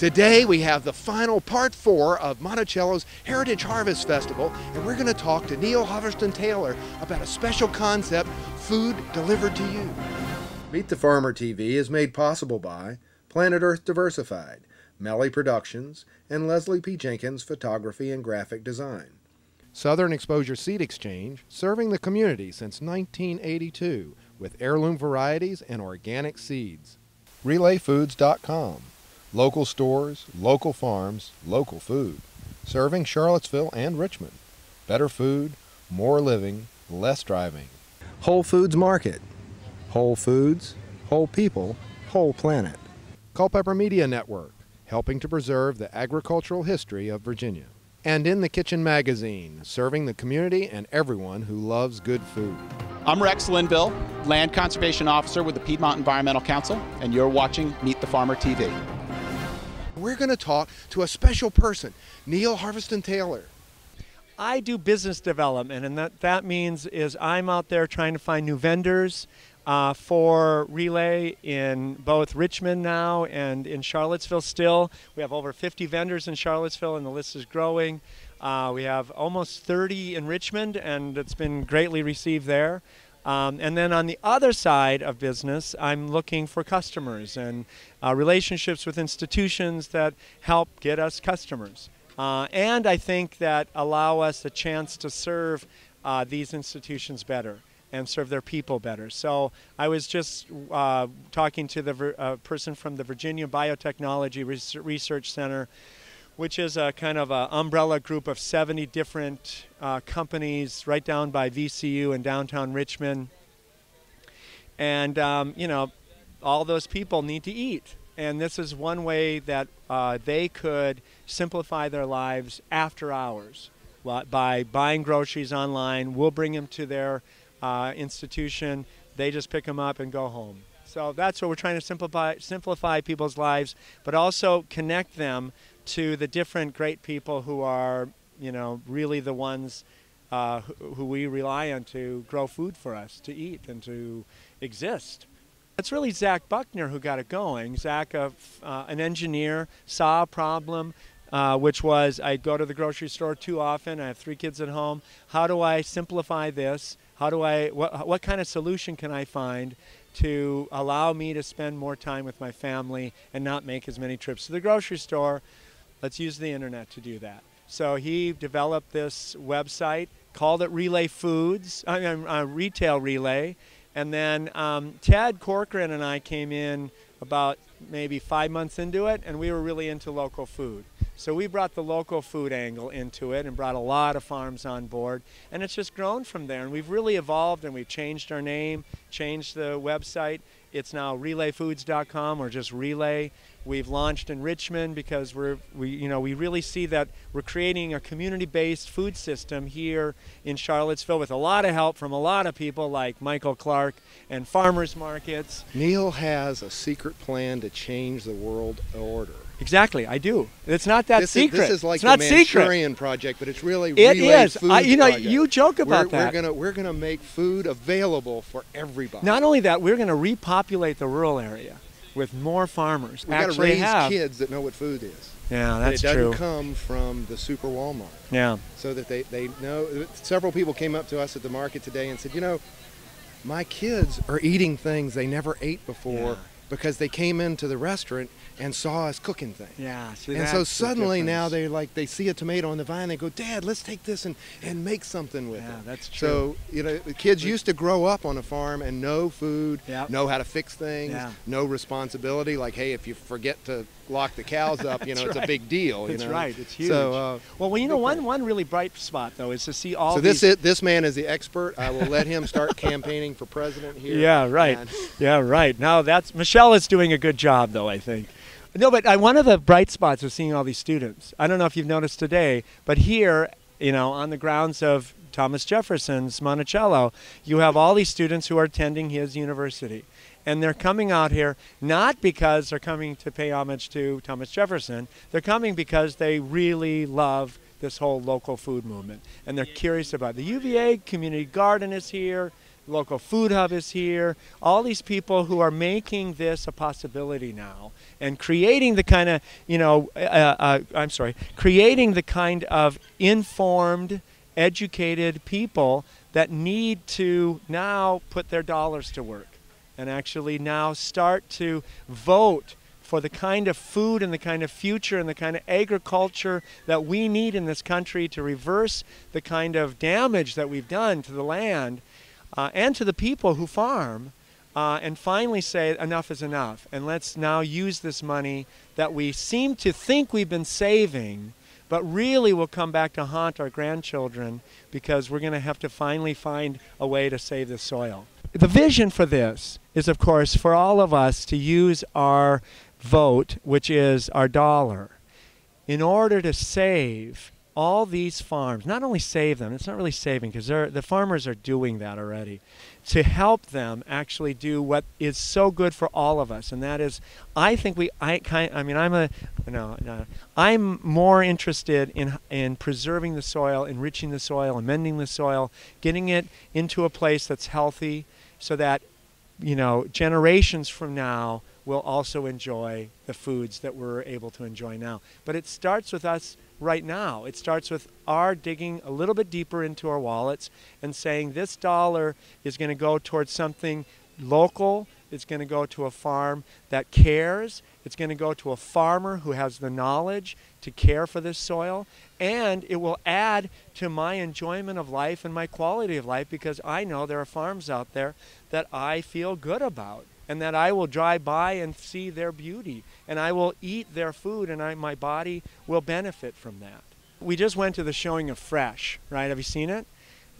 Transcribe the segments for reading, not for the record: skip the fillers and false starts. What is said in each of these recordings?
Today we have the final part 4 of Monticello's Heritage Harvest Festival, and we're going to talk to Neal Halvorson-Taylor about a special concept, food delivered to you. Meet the Farmer TV is made possible by Planet Earth Diversified, Melli Productions, and Leslie P. Jenkins Photography and Graphic Design. Southern Exposure Seed Exchange, serving the community since 1982 with heirloom varieties and organic seeds. RelayFoods.com. Local stores, local farms, local food. Serving Charlottesville and Richmond. Better food, more living, less driving. Whole Foods Market. Whole foods, whole people, whole planet. Culpeper Media Network, helping to preserve the agricultural history of Virginia. And In the Kitchen Magazine, serving the community and everyone who loves good food. I'm Rex Linville, Land Conservation Officer with the Piedmont Environmental Council, and you're watching Meet the Farmer TV. We're going to talk to a special person, Neal Halvorson-Taylor. I do business development, and that means is I'm out there trying to find new vendors for Relay in both Richmond now and in Charlottesville still. We have over 50 vendors in Charlottesville, and the list is growing. We have almost 30 in Richmond, and it's been greatly received there. And then on the other side of business, I'm looking for customers and relationships with institutions that help get us customers. And I think that allow us a chance to serve these institutions better and serve their people better. So I was just talking to the person from the Virginia Biotechnology Research Center, which is a kind of an umbrella group of 70 different companies right down by VCU in downtown Richmond. And, you know, all those people need to eat. And this is one way that they could simplify their lives after hours by buying groceries online. We'll bring them to their institution. They just pick them up and go home. So that's what we're trying to simplify people's lives, but also connect them to the different great people who are, you know, really the ones who we rely on to grow food for us to eat and to exist. It's really Zack Buckner who got it going. Zack, an engineer, saw a problem, which was I'd go to the grocery store too often. I have 3 kids at home. How do I simplify this? How do what kind of solution can I find to allow me to spend more time with my family and not make as many trips to the grocery store? Let's use the internet to do that. So he developed this website, called it Relay Foods, Retail Relay. And then Ted Corcoran and I came in about maybe 5 months into it, and we were really into local food. So we brought the local food angle into it and brought a lot of farms on board, and it's just grown from there. And we've really evolved, and we've changed our name, changed the website. It's now relayfoods.com or just Relay. We've launched in Richmond because we really see that we're creating a community-based food system here in Charlottesville with a lot of help from a lot of people like Michael Clark and farmers markets. Neal has a secret plan to change the world order. Exactly, I do. It's not that secret. This is like it's not the Manchurian project, but it's really Relay Foods project. You joke about that. We're gonna make food available for everybody. Not only that, we're gonna repopulate the rural area with more farmers. We've got to raise kids that know what food is. Yeah, that's true. It doesn't come from the super Walmart. Yeah. So that they know. Several people came up to us at the market today and said, you know, my kids are eating things they never ate before because they came into the restaurant and saw us cooking things. Yeah. And so suddenly now they see a tomato on the vine, they go, Dad, let's take this and make something with it. Yeah, that's true. So, you know, the kids used to grow up on a farm and know food, know how to fix things, know responsibility. Like, hey, if you forget to lock the cows up, you know, it's a big deal. That's right. It's huge. So, well, you know, one really bright spot though is to see all. So this man is the expert. I will let him start campaigning for president here. Yeah, right. Yeah, right. Now Michelle is doing a good job though, I think. No, but one of the bright spots is seeing all these students. I don't know if you've noticed today, but here, you know, on the grounds of Thomas Jefferson's Monticello, you have all these students who are attending his university. And they're coming out here not because they're coming to pay homage to Thomas Jefferson. They're coming because they really love this whole local food movement. And they're curious about it. The UVA community garden is here. local food hub is here. All these people who are making this a possibility now and creating the kind of, creating the kind of informed, educated people that need to now put their dollars to work and actually now start to vote for the kind of food and the kind of future and the kind of agriculture that we need in this country to reverse the kind of damage that we've done to the land and to the people who farm, and finally say enough is enough. And let's now use this money that we seem to think we've been saving, but really will come back to haunt our grandchildren because we're going to have to finally find a way to save the soil. The vision for this is, of course, for all of us to use our vote, which is our dollar, in order to save all these farms. Not only save them, it's not really saving because the farmers are doing that already, to help them actually do what is so good for all of us, and that is, I'm more interested in preserving the soil, enriching the soil, amending the soil, getting it into a place that's healthy, so that generations from now will also enjoy the foods that we're able to enjoy now. But it starts with us right now. It starts with our digging a little bit deeper into our wallets and saying this dollar is going to go towards something local. It's going to go to a farm that cares. It's going to go to a farmer who has the knowledge to care for this soil. And it will add to my enjoyment of life and my quality of life, because I know there are farms out there that I feel good about, and that I will drive by and see their beauty, and I will eat their food, and my body will benefit from that. We just went to the showing of Fresh, right? Have you seen it?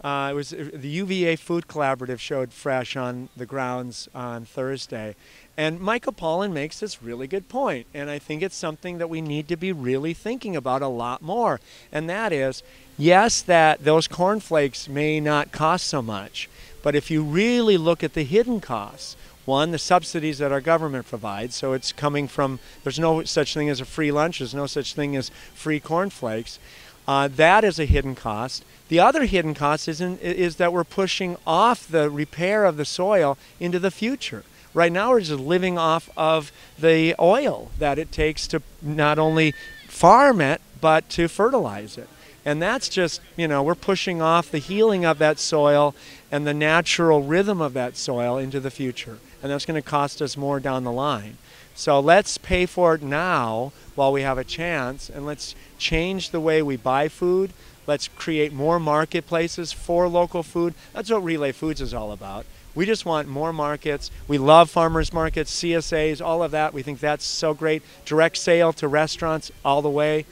It was the UVA Food Collaborative showed Fresh on the grounds on Thursday. And Michael Pollan makes this really good point, and I think it's something that we need to be really thinking about a lot more. And that is, yes, that those cornflakes may not cost so much, but if you really look at the hidden costs, one, the subsidies that our government provides, so it's coming from, there's no such thing as a free lunch, there's no such thing as free cornflakes. That is a hidden cost. The other hidden cost is that we're pushing off the repair of the soil into the future. Right now we're just living off of the oil that it takes to not only farm it, but to fertilize it. And that's just, we're pushing off the healing of that soil and the natural rhythm of that soil into the future. And that's going to cost us more down the line. So let's pay for it now while we have a chance, and let's change the way we buy food. Let's create more marketplaces for local food. That's what Relay Foods is all about. We just want more markets. We love farmers markets, CSAs, all of that. We think that's so great. Direct sale to restaurants all the way.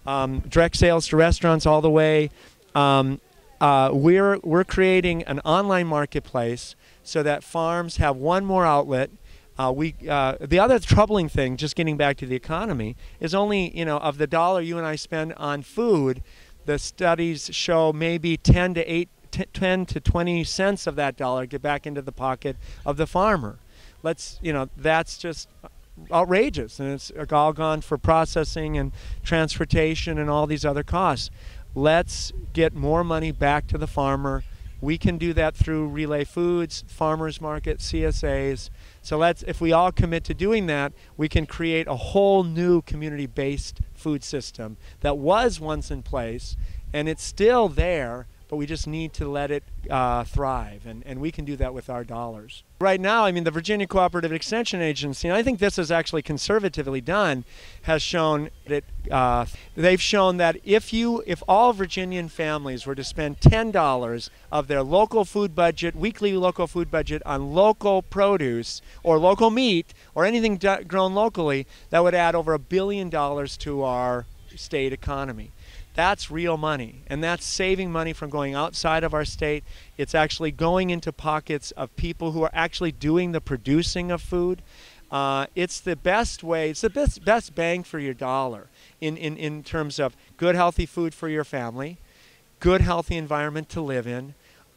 Direct sales to restaurants all the way. We're creating an online marketplace so that farms have one more outlet. The other troubling thing, just getting back to the economy, is only, of the dollar you and I spend on food, the studies show maybe 10 to 20 cents of that dollar get back into the pocket of the farmer. That's just outrageous, and it's all gone for processing and transportation and all these other costs. Let's get more money back to the farmer. We can do that through Relay Foods, farmers market, CSAs. So if we all commit to doing that, we can create a whole new community-based food system that was once in place, and it's still there, but we just need to let it thrive, and we can do that with our dollars. Right now, the Virginia Cooperative Extension Agency, and I think this is actually conservatively done, has shown that they've shown that if all Virginian families were to spend $10 of their local food budget, weekly local food budget, on local produce or local meat or anything grown locally, that would add over $1 billion to our state economy. That's real money, and that's saving money from going outside of our state. It's actually going into pockets of people who are actually doing the producing of food. It's the best way, it's the best bang for your dollar in terms of good, healthy food for your family, good, healthy environment to live in,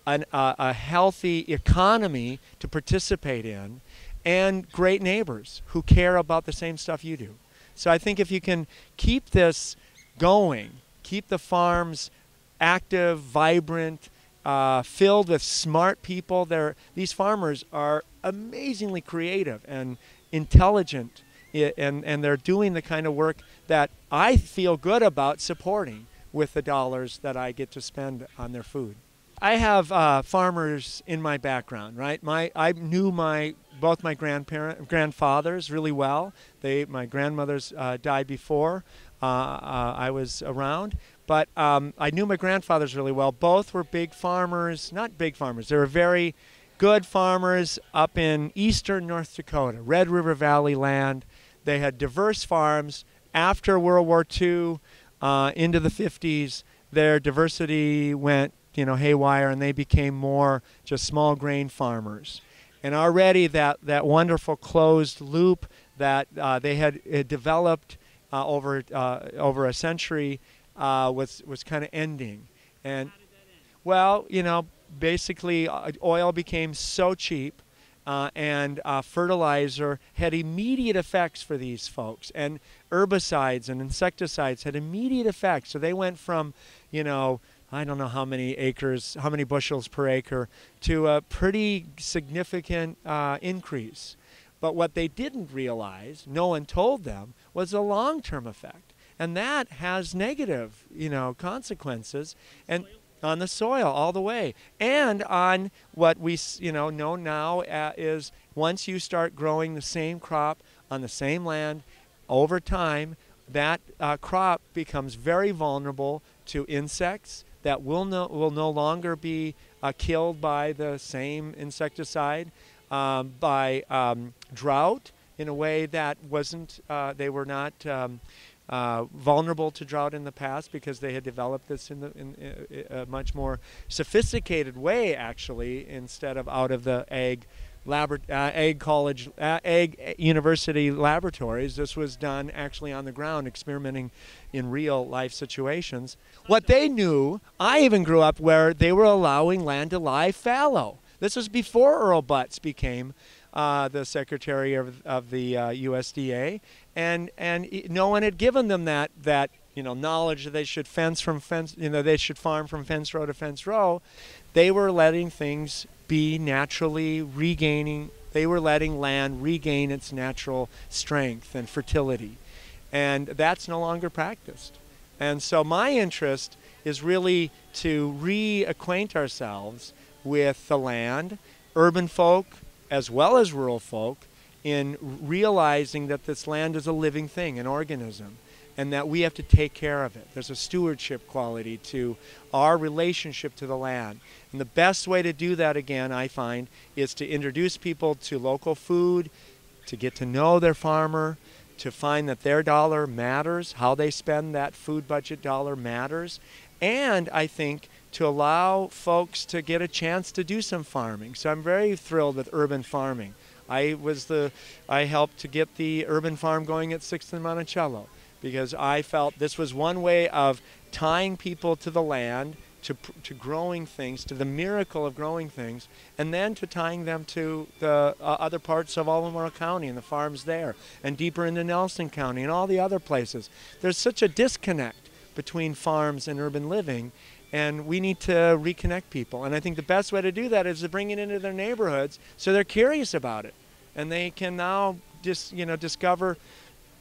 a healthy economy to participate in, and great neighbors who care about the same stuff you do. So I think if you can keep this going, keep the farms active, vibrant, filled with smart people. These farmers are amazingly creative and intelligent, and they're doing the kind of work that I feel good about supporting with the dollars that I get to spend on their food. I have farmers in my background, right? I knew both my grandfathers really well. My grandmothers died before I was around, but I knew my grandfathers really well. Both were big farmers, not big farmers. They were very good farmers up in eastern North Dakota, Red River Valley land. They had diverse farms. After World War II, into the 50s, their diversity went haywire, and they became more just small grain farmers. And already that wonderful closed loop that they had developed over a century was kind of ending. And well, basically oil became so cheap, and fertilizer had immediate effects for these folks, and herbicides and insecticides had immediate effects. So they went from, I don't know how many acres, how many bushels per acre, to a pretty significant increase. But what they didn't realize, no one told them, was the long-term effect. And that has negative, consequences and on the soil all the way. And on what we, know now is once you start growing the same crop on the same land over time, that crop becomes very vulnerable to insects that will no longer be killed by the same insecticide, by drought in a way that wasn't, they were not vulnerable to drought in the past because they had developed this in a much more sophisticated way, actually, instead of out of the egg university laboratories. This was done actually on the ground, experimenting in real life situations. What they knew, I even grew up where they were allowing land to lie fallow. This was before Earl Butz became the secretary of the USDA, and no one had given them that knowledge that they should they should farm from fence row to fence row. They were letting things be naturally regaining. They were letting land regain its natural strength and fertility, and that's no longer practiced. And so my interest is really to reacquaint ourselves with the land, urban folk as well as rural folk, in realizing that this land is a living thing, an organism, and that we have to take care of it. There's a stewardship quality to our relationship to the land. And the best way to do that, again, I find, is to introduce people to local food, to get to know their farmer, to find that their dollar matters, how they spend that food budget dollar matters, and I think to allow folks to get a chance to do some farming. So I'm very thrilled with urban farming. I helped to get the urban farm going at 6th and Monticello, because I felt this was one way of tying people to the land, to growing things, to the miracle of growing things, and then to tying them to the other parts of Albemarle County and the farms there, and deeper into Nelson County and all the other places. There's such a disconnect between farms and urban living, and we need to reconnect people. And I think the best way to do that is to bring it into their neighborhoods so they're curious about it. And they can now just, discover,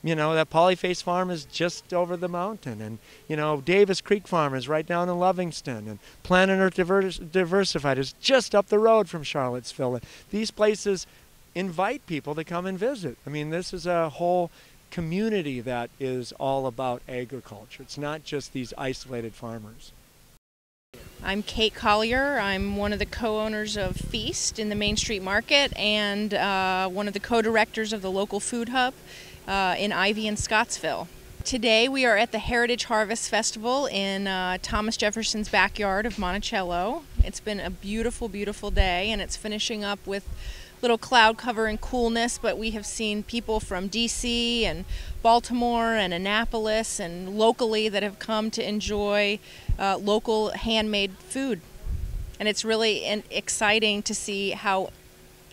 that Polyface Farm is just over the mountain. And, Davis Creek Farm is right down in Lovingston. And Planet Earth Diversified is just up the road from Charlottesville. And these places invite people to come and visit. I mean, this is a whole community that is all about agriculture. It's not just these isolated farmers. I'm Kate Collier. I'm one of the co-owners of Feast in the Main Street Market, and one of the co-directors of the local food hub in Ivy and Scottsville. Today we are at the Heritage Harvest Festival in Thomas Jefferson's backyard of Monticello. It's been a beautiful, beautiful day, and it's finishing up with little cloud cover and coolness, but we have seen people from DC and Baltimore and Annapolis and locally that have come to enjoy local handmade food. And it's really exciting to see how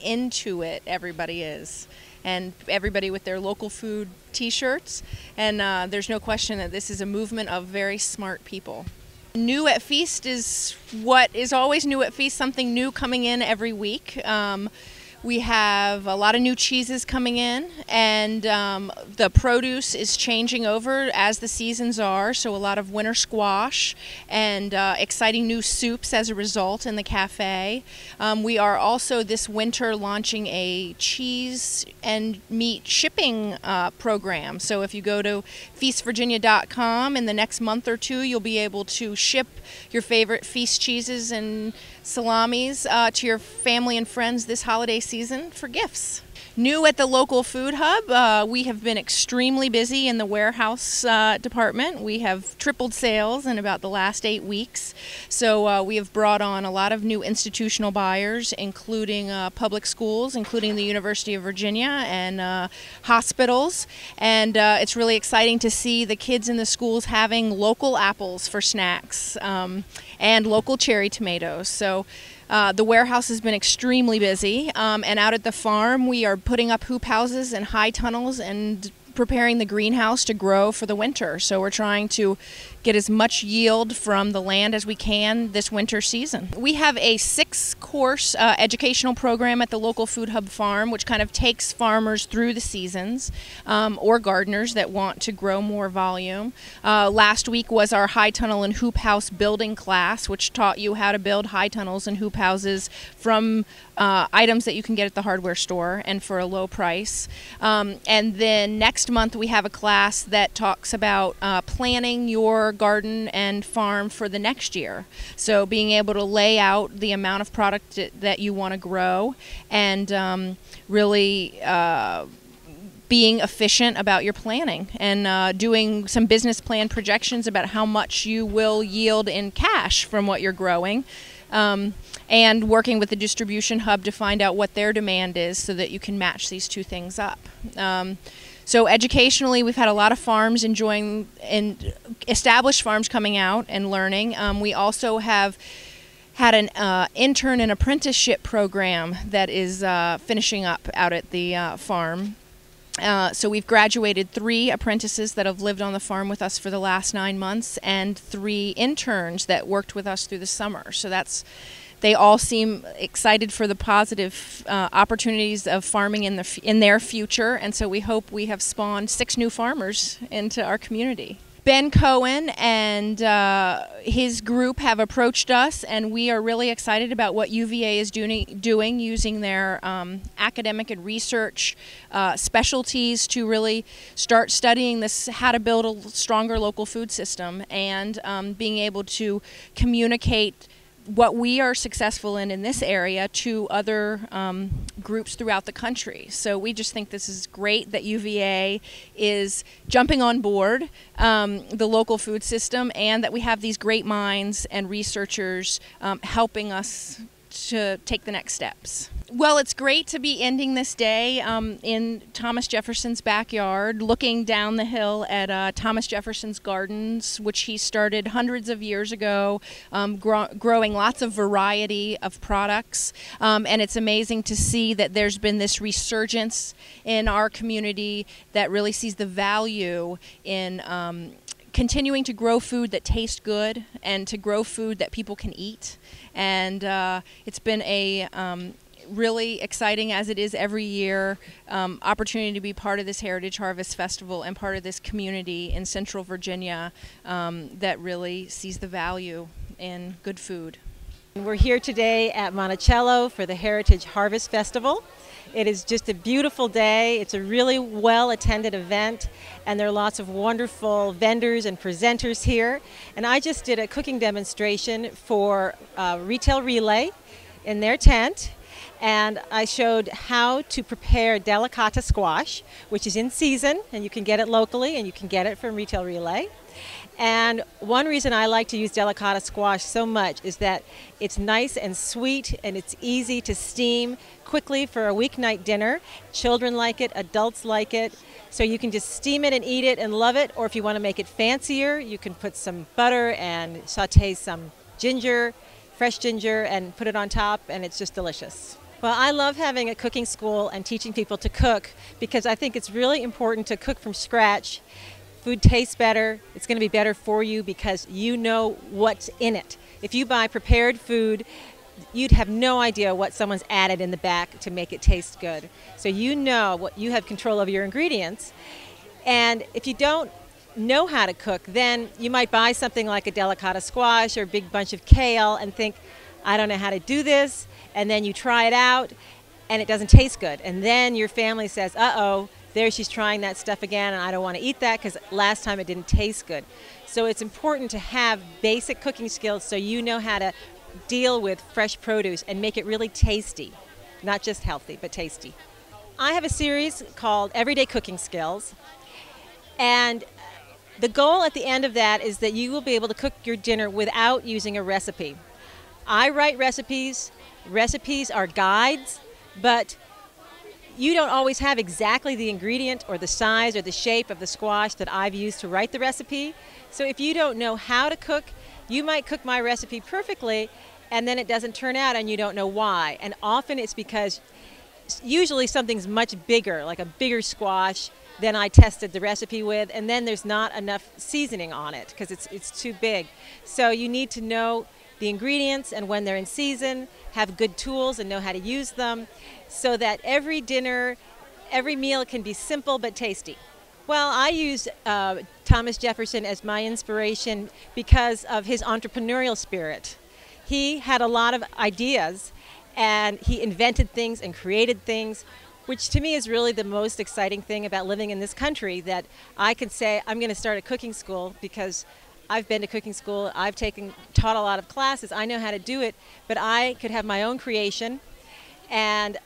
into it everybody is. And everybody with their local food t-shirts. And there's no question that this is a movement of very smart people. New at Feast is what is always new at Feast, something new coming in every week. We have a lot of new cheeses coming in, and the produce is changing over as the seasons are, so a lot of winter squash and exciting new soups as a result in the cafe. We are also this winter launching a cheese and meat shipping program. So if you go to feastvirginia.com in the next month or two, you'll be able to ship your favorite Feast cheeses and salamis to your family and friends this holiday season for gifts. New at the local food hub, we have been extremely busy in the warehouse department. We have tripled sales in about the last 8 weeks. So we have brought on a lot of new institutional buyers, including public schools, including the University of Virginia and hospitals. And it's really exciting to see the kids in the schools having local apples for snacks and local cherry tomatoes. So the warehouse has been extremely busy, and out at the farm we are putting up hoop houses and high tunnels and preparing the greenhouse to grow for the winter. So we're trying to get as much yield from the land as we can this winter season. We have a 6-course educational program at the local food hub farm, which kind of takes farmers through the seasons or gardeners that want to grow more volume. Last week was our high tunnel and hoop house building class, which taught you how to build high tunnels and hoop houses from items that you can get at the hardware store and for a low price. And then next month we have a class that talks about planning your garden and farm for the next year. So being able to lay out the amount of product that you want to grow and really being efficient about your planning and doing some business plan projections about how much you will yield in cash from what you're growing. And working with the distribution hub to find out what their demand is so that you can match these two things up. So educationally, we've had a lot of farms enjoying, and established farms coming out and learning. We also have had an intern and apprenticeship program that is finishing up out at the farm. So we've graduated 3 apprentices that have lived on the farm with us for the last 9 months and 3 interns that worked with us through the summer. So they all seem excited for the positive opportunities of farming in their future, and so we hope we have spawned 6 new farmers into our community. Ben Cohen and his group have approached us, and we are really excited about what UVA is doing using their academic and research specialties to really start studying this, how to build a stronger local food system, and being able to communicate what we are successful in this area to other groups throughout the country. So we just think this is great that UVA is jumping on board the local food system, and that we have these great minds and researchers helping us to take the next steps. Well, it's great to be ending this day in Thomas Jefferson's backyard, looking down the hill at Thomas Jefferson's gardens, which he started hundreds of years ago, growing lots of variety of products. And it's amazing to see that there's been this resurgence in our community that really sees the value in continuing to grow food that tastes good and to grow food that people can eat. And it's been a really exciting, as it is every year, opportunity to be part of this Heritage Harvest Festival and part of this community in Central Virginia that really sees the value in good food. We're here today at Monticello for the Heritage Harvest Festival. It is just a beautiful day. It's a really well-attended event, and there are lots of wonderful vendors and presenters here. And I just did a cooking demonstration for Retail Relay in their tent, and I showed how to prepare delicata squash, which is in season, and you can get it locally, and you can get it from Retail Relay. And one reason I like to use delicata squash so much is that it's nice and sweet, and it's easy to steam quickly for a weeknight dinner. Children like it, adults like it, so you can just steam it and eat it and love it. Or if you want to make it fancier, you can put some butter and saute some ginger, fresh ginger, and put it on top, and it's just delicious. Well, I love having a cooking school and teaching people to cook because I think it's really important to cook from scratch Food tastes better. It's going to be better for you because you know what's in it. If you buy prepared food, you'd have no idea what someone's added in the back to make it taste good. So you know what, you have control over your ingredients. And if you don't know how to cook, then you might buy something like a delicata squash or a big bunch of kale and think, I don't know how to do this. And then you try it out and it doesn't taste good. And then your family says, uh-oh, there she's trying that stuff again, and I don't want to eat that because last time it didn't taste good. So it's important to have basic cooking skills so you know how to deal with fresh produce and make it really tasty. Not just healthy, but tasty. I have a series called Everyday Cooking Skills, and the goal at the end of that is that you will be able to cook your dinner without using a recipe. I write recipes. Recipes are guides, but you don't always have exactly the ingredient or the size or the shape of the squash that I've used to write the recipe. So if you don't know how to cook, you might cook my recipe perfectly and then it doesn't turn out and you don't know why. And often it's because usually something's much bigger, like a bigger squash than I tested the recipe with, and then there's not enough seasoning on it because it's too big. So you need to know the ingredients and when they're in season, have good tools and know how to use them so that every dinner, every meal can be simple but tasty. Well, I use Thomas Jefferson as my inspiration because of his entrepreneurial spirit. He had a lot of ideas and he invented things and created things, which to me is really the most exciting thing about living in this country, that I can say I'm going to start a cooking school because I've been to cooking school, I've taught a lot of classes, I know how to do it, but I could have my own creation, and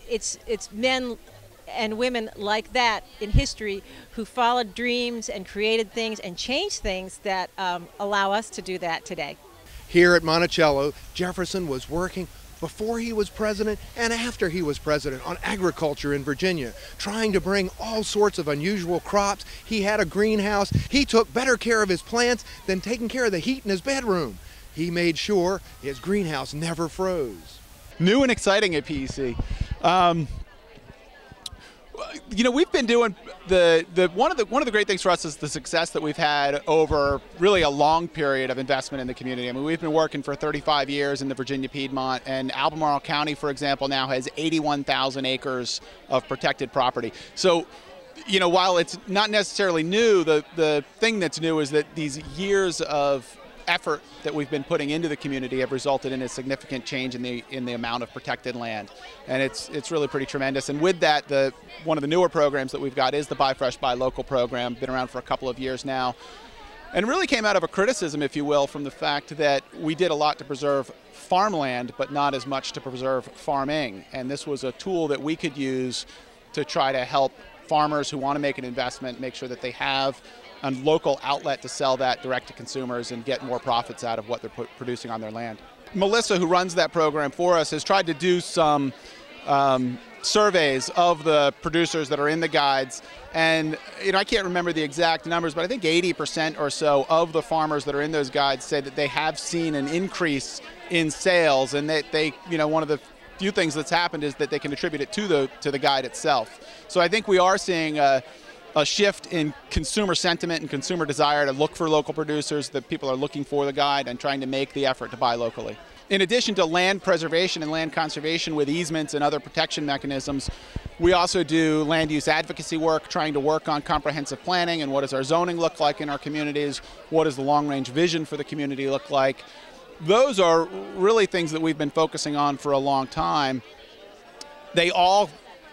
it's men and women like that in history who followed dreams and created things and changed things that allow us to do that today. Here at Monticello, Jefferson was working before he was president and after he was president on agriculture in Virginia, trying to bring all sorts of unusual crops. He had a greenhouse. He took better care of his plants than taking care of the heat in his bedroom. He made sure his greenhouse never froze. New and exciting at PEC. You know, we've been doing one of the great things for us is the success that we've had over really a long period of investment in the community. I mean, we've been working for 35 years in the Virginia Piedmont, and Albemarle County, for example, now has 81,000 acres of protected property. So, you know, while it's not necessarily new, the thing that's new is that these years of effort that we've been putting into the community have resulted in a significant change in the amount of protected land, and it's really pretty tremendous. And with that, one of the newer programs that we've got is the Buy Fresh, Buy Local program. Been around for a couple of years now, and really came out of a criticism, if you will, from the fact that we did a lot to preserve farmland, but not as much to preserve farming. And this was a tool that we could use to try to help farmers who want to make an investment make sure that they have a local outlet to sell that direct to consumers and get more profits out of what they're producing on their land. Melissa, who runs that program for us, has tried to do some surveys of the producers that are in the guides, and you know, I can't remember the exact numbers, but I think 80% or so of the farmers that are in those guides say that they have seen an increase in sales, and that they, you know, one of the few things that's happened is that they can attribute it to the guide itself. So I think we are seeing a shift in consumer sentiment and consumer desire to look for local producers, that people are looking for the guide and trying to make the effort to buy locally. In addition to land preservation and land conservation with easements and other protection mechanisms, we also do land use advocacy work, trying to work on comprehensive planning and what does our zoning look like in our communities, what does the long-range vision for the community look like. Those are really things that we've been focusing on for a long time. They all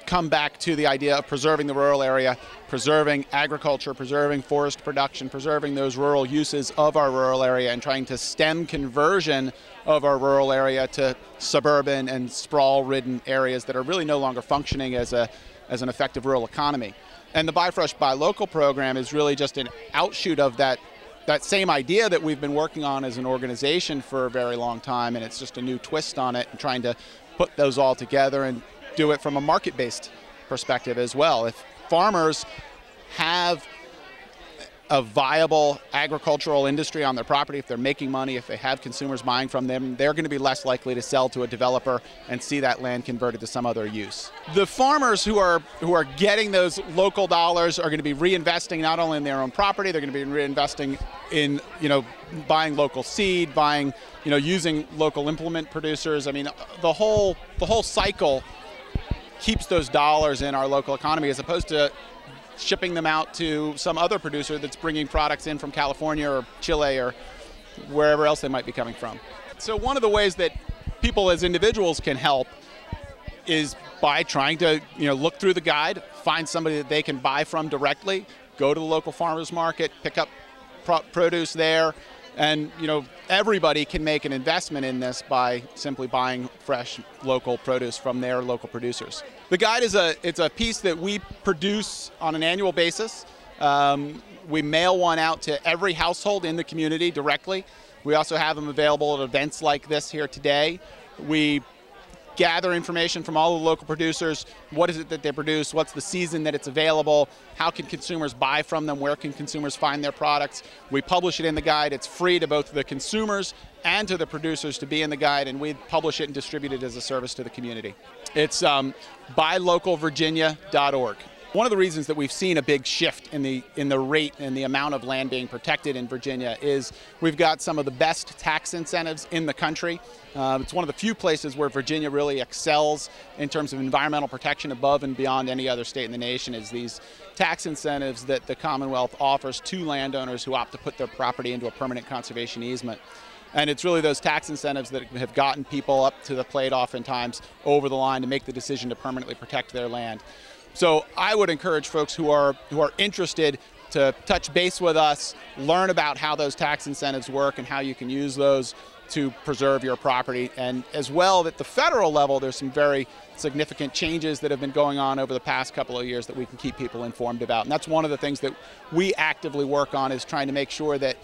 come back to the idea of preserving the rural area, preserving agriculture, preserving forest production, preserving those rural uses of our rural area, and trying to stem conversion of our rural area to suburban and sprawl-ridden areas that are really no longer functioning as an effective rural economy. And the Buy Fresh, Buy Local program is really just an outshoot of that same idea that we've been working on as an organization for a very long time, and it's just a new twist on it and trying to put those all together and do it from a market-based perspective as well. If farmers have a viable agricultural industry on their property, if they're making money, if they have consumers buying from them, they're going to be less likely to sell to a developer and see that land converted to some other use. The farmers who are getting those local dollars are going to be reinvesting not only in their own property, they're going to be reinvesting in, buying local seed, buying, using local implement producers. I mean, the whole cycle keeps those dollars in our local economy, as opposed to shipping them out to some other producer that's bringing products in from California or Chile or wherever else they might be coming from. So one of the ways that people as individuals can help is by trying to look through the guide, find somebody that they can buy from directly, go to the local farmers market, pick up produce there, and everybody can make an investment in this by simply buying fresh local produce from their local producers. The guide it's a piece that we produce on an annual basis. We mail one out to every household in the community directly. We also have them available at events like this here today. We gather information from all the local producers. What is it that they produce? What's the season that it's available? How can consumers buy from them? Where can consumers find their products? We publish it in the guide. It's free to both the consumers and to the producers to be in the guide, and we publish it and distribute it as a service to the community. It's buylocalvirginia.org. One of the reasons that we've seen a big shift in the rate and the amount of land being protected in Virginia is we've got some of the best tax incentives in the country. It's one of the few places where Virginia really excels in terms of environmental protection above and beyond any other state in the nation, is these tax incentives that the Commonwealth offers to landowners who opt to put their property into a permanent conservation easement. And it's really those tax incentives that have gotten people up to the plate oftentimes over the line to make the decision to permanently protect their land. So I would encourage folks who are interested to touch base with us, learn about how those tax incentives work and how you can use those to preserve your property. And as well, at the federal level, there's some very significant changes that have been going on over the past couple of years that we can keep people informed about. And that's one of the things that we actively work on, is trying to make sure that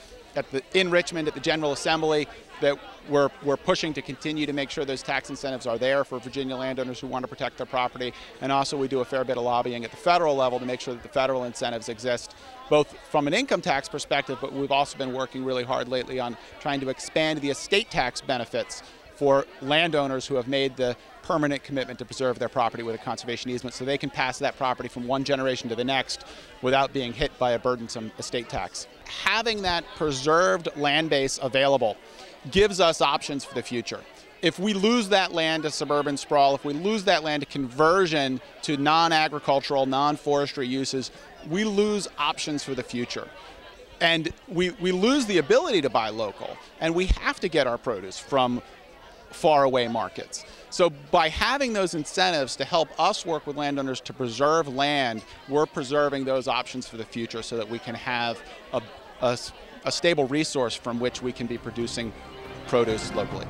in Richmond, at the General Assembly, that we're pushing to continue to make sure those tax incentives are there for Virginia landowners who want to protect their property. And also we do a fair bit of lobbying at the federal level to make sure that the federal incentives exist, both from an income tax perspective, but we've also been working really hard lately on trying to expand the estate tax benefits for landowners who have made the permanent commitment to preserve their property with a conservation easement, so they can pass that property from one generation to the next without being hit by a burdensome estate tax. Having that preserved land base available gives us options for the future. If we lose that land to suburban sprawl, if we lose that land to conversion to non-agricultural, non-forestry uses, we lose options for the future. And we lose the ability to buy local, and we have to get our produce from faraway markets. So by having those incentives to help us work with landowners to preserve land, we're preserving those options for the future so that we can have a stable resource from which we can be producing produce locally.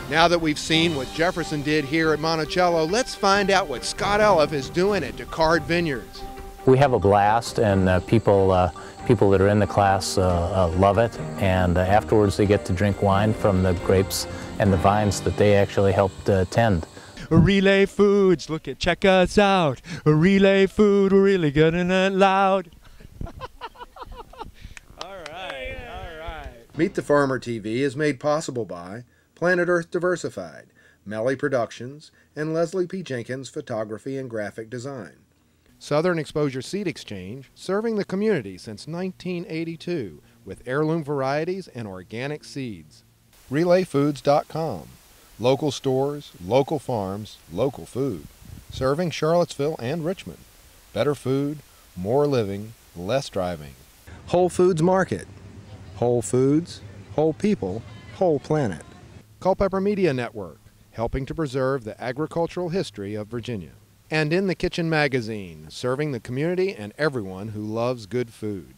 Now that we've seen what Jefferson did here at Monticello, let's find out what Scott Elliff is doing at DuCard Vineyards. We have a blast, and people that are in the class love it, and afterwards they get to drink wine from the grapes and the vines that they actually helped tend. Relay Foods, check us out. Relay Food, we're really good and loud. All right. Meet the Farmer TV is made possible by Planet Earth Diversified, Melli Productions, and Leslie P. Jenkins Photography and Graphic Design. Southern Exposure Seed Exchange, serving the community since 1982 with heirloom varieties and organic seeds. RelayFoods.com, local stores, local farms, local food, serving Charlottesville and Richmond. Better food, more living, less driving. Whole Foods Market, whole foods, whole people, whole planet. Culpeper Media Network, helping to preserve the agricultural history of Virginia. And In the Kitchen magazine, serving the community and everyone who loves good food.